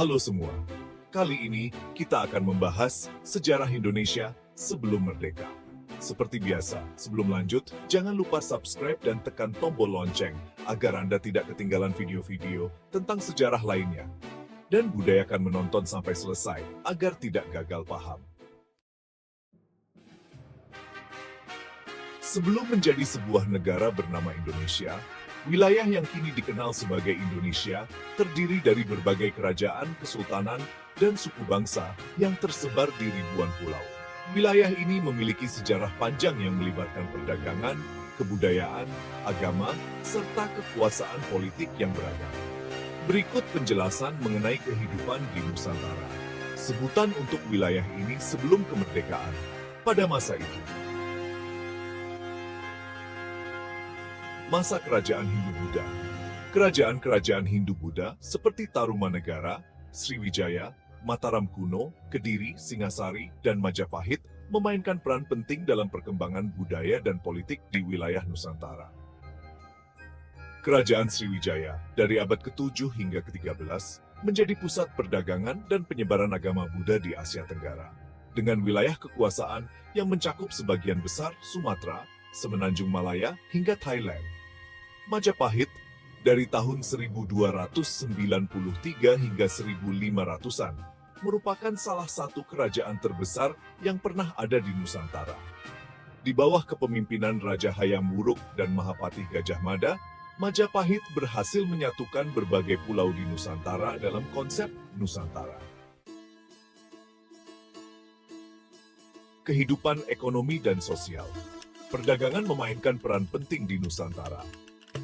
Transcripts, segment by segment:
Halo semua, kali ini kita akan membahas sejarah Indonesia sebelum merdeka. Seperti biasa, sebelum lanjut, jangan lupa subscribe dan tekan tombol lonceng agar Anda tidak ketinggalan video-video tentang sejarah lainnya. Dan budayakan menonton sampai selesai agar tidak gagal paham. Sebelum menjadi sebuah negara bernama Indonesia, wilayah yang kini dikenal sebagai Indonesia terdiri dari berbagai kerajaan, kesultanan, dan suku bangsa yang tersebar di ribuan pulau. Wilayah ini memiliki sejarah panjang yang melibatkan perdagangan, kebudayaan, agama, serta kekuasaan politik yang beragam. Berikut penjelasan mengenai kehidupan di Nusantara. Sebutan untuk wilayah ini sebelum kemerdekaan. Pada masa itu, masa kerajaan Hindu-Buddha. Kerajaan-kerajaan Hindu-Buddha seperti Tarumanegara, Sriwijaya, Mataram kuno, Kediri, Singasari, dan Majapahit memainkan peran penting dalam perkembangan budaya dan politik di wilayah Nusantara. Kerajaan Sriwijaya dari abad ke-7 hingga ke-13 menjadi pusat perdagangan dan penyebaran agama Buddha di Asia Tenggara, dengan wilayah kekuasaan yang mencakup sebagian besar Sumatera, Semenanjung Malaya, hingga Thailand. Majapahit dari tahun 1293 hingga 1500-an merupakan salah satu kerajaan terbesar yang pernah ada di Nusantara. Di bawah kepemimpinan Raja Hayam Wuruk dan Mahapati Gajah Mada, Majapahit berhasil menyatukan berbagai pulau di Nusantara dalam konsep Nusantara. Kehidupan ekonomi dan sosial. Perdagangan memainkan peran penting di Nusantara.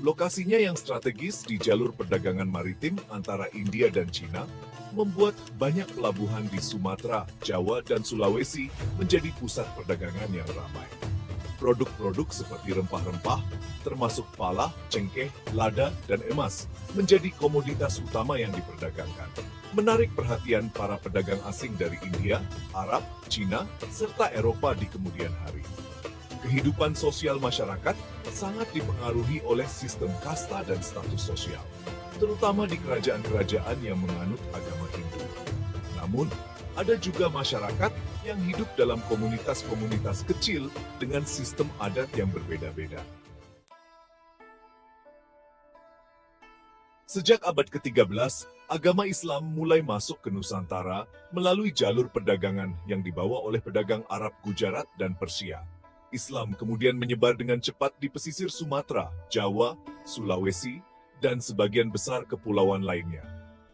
Lokasinya yang strategis di jalur perdagangan maritim antara India dan Cina membuat banyak pelabuhan di Sumatera, Jawa, dan Sulawesi menjadi pusat perdagangan yang ramai. Produk-produk seperti rempah-rempah, termasuk pala, cengkeh, lada, dan emas, menjadi komoditas utama yang diperdagangkan. Menarik perhatian para pedagang asing dari India, Arab, Cina, serta Eropa di kemudian hari. Kehidupan sosial masyarakat sangat dipengaruhi oleh sistem kasta dan status sosial, terutama di kerajaan-kerajaan yang menganut agama Hindu. Namun, ada juga masyarakat yang hidup dalam komunitas-komunitas kecil dengan sistem adat yang berbeda-beda. Sejak abad ke-13, agama Islam mulai masuk ke Nusantara melalui jalur perdagangan yang dibawa oleh pedagang Arab Gujarat dan Persia. Islam kemudian menyebar dengan cepat di pesisir Sumatera, Jawa, Sulawesi, dan sebagian besar kepulauan lainnya.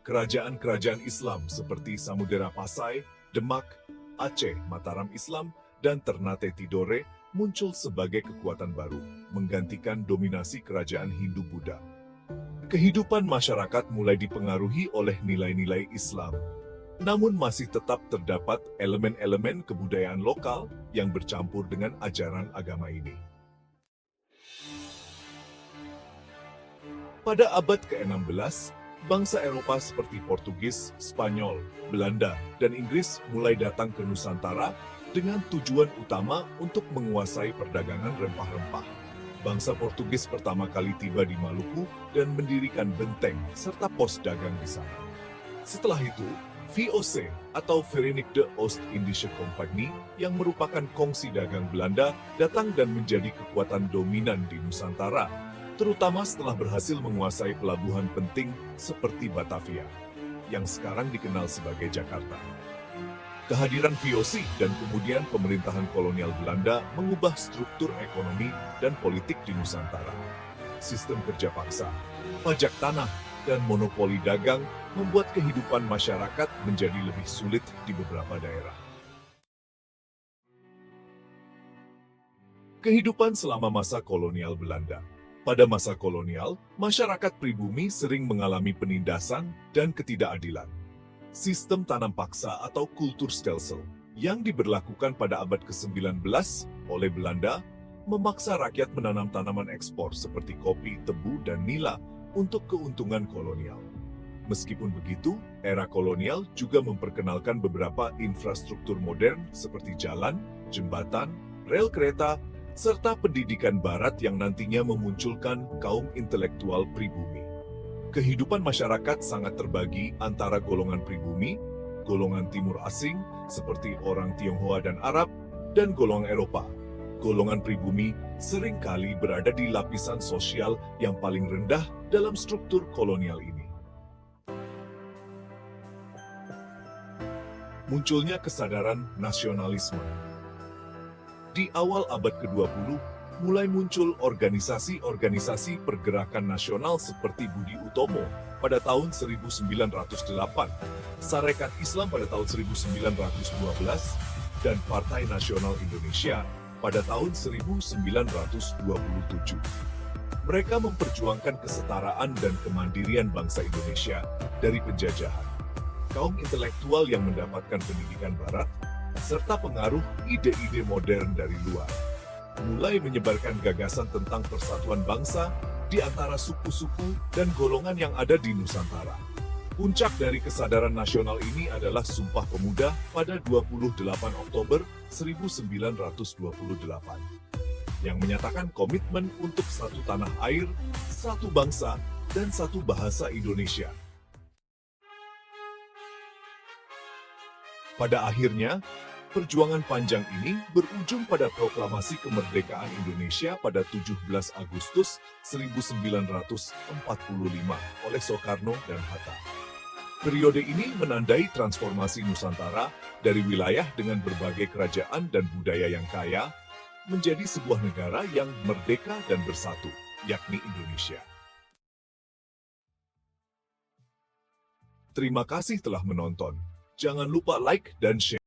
Kerajaan-kerajaan Islam seperti Samudera Pasai, Demak, Aceh, Mataram Islam, dan Ternate Tidore muncul sebagai kekuatan baru, menggantikan dominasi kerajaan Hindu-Buddha. Kehidupan masyarakat mulai dipengaruhi oleh nilai-nilai Islam. Namun masih tetap terdapat elemen-elemen kebudayaan lokal yang bercampur dengan ajaran agama ini. Pada abad ke-16, bangsa Eropa seperti Portugis, Spanyol, Belanda, dan Inggris mulai datang ke Nusantara dengan tujuan utama untuk menguasai perdagangan rempah-rempah. Bangsa Portugis pertama kali tiba di Maluku dan mendirikan benteng serta pos dagang di sana. Setelah itu, VOC atau Verenigde Oost-Indische Compagnie yang merupakan kongsi dagang Belanda datang dan menjadi kekuatan dominan di Nusantara, terutama setelah berhasil menguasai pelabuhan penting seperti Batavia, yang sekarang dikenal sebagai Jakarta. Kehadiran VOC dan kemudian pemerintahan kolonial Belanda mengubah struktur ekonomi dan politik di Nusantara. Sistem kerja paksa, pajak tanah, dan monopoli dagang membuat kehidupan masyarakat menjadi lebih sulit di beberapa daerah. Kehidupan selama masa kolonial Belanda. Pada masa kolonial, masyarakat pribumi sering mengalami penindasan dan ketidakadilan. Sistem tanam paksa atau kulturstelsel yang diberlakukan pada abad ke-19 oleh Belanda memaksa rakyat menanam tanaman ekspor seperti kopi, tebu, dan nila untuk keuntungan kolonial. Meskipun begitu, era kolonial juga memperkenalkan beberapa infrastruktur modern seperti jalan, jembatan, rel kereta, serta pendidikan barat yang nantinya memunculkan kaum intelektual pribumi. Kehidupan masyarakat sangat terbagi antara golongan pribumi, golongan timur asing seperti orang Tionghoa dan Arab, dan golongan Eropa. Golongan pribumi seringkali berada di lapisan sosial yang paling rendah dalam struktur kolonial ini. Munculnya kesadaran nasionalisme. Di awal abad ke-20, mulai muncul organisasi-organisasi pergerakan nasional seperti Budi Utomo pada tahun 1908, Sarekat Islam pada tahun 1912, dan Partai Nasional Indonesia pada tahun 1927. Mereka memperjuangkan kesetaraan dan kemandirian bangsa Indonesia dari penjajahan. Kaum intelektual yang mendapatkan pendidikan barat, serta pengaruh ide-ide modern dari luar, mulai menyebarkan gagasan tentang persatuan bangsa di antara suku-suku dan golongan yang ada di Nusantara. Puncak dari kesadaran nasional ini adalah Sumpah Pemuda pada 28 Oktober 1928, yang menyatakan komitmen untuk satu tanah air, satu bangsa, dan satu bahasa Indonesia. Pada akhirnya, perjuangan panjang ini berujung pada proklamasi kemerdekaan Indonesia pada 17 Agustus 1945 oleh Soekarno dan Hatta. Periode ini menandai transformasi Nusantara dari wilayah dengan berbagai kerajaan dan budaya yang kaya menjadi sebuah negara yang merdeka dan bersatu, yakni Indonesia. Terima kasih telah menonton. Jangan lupa like dan share.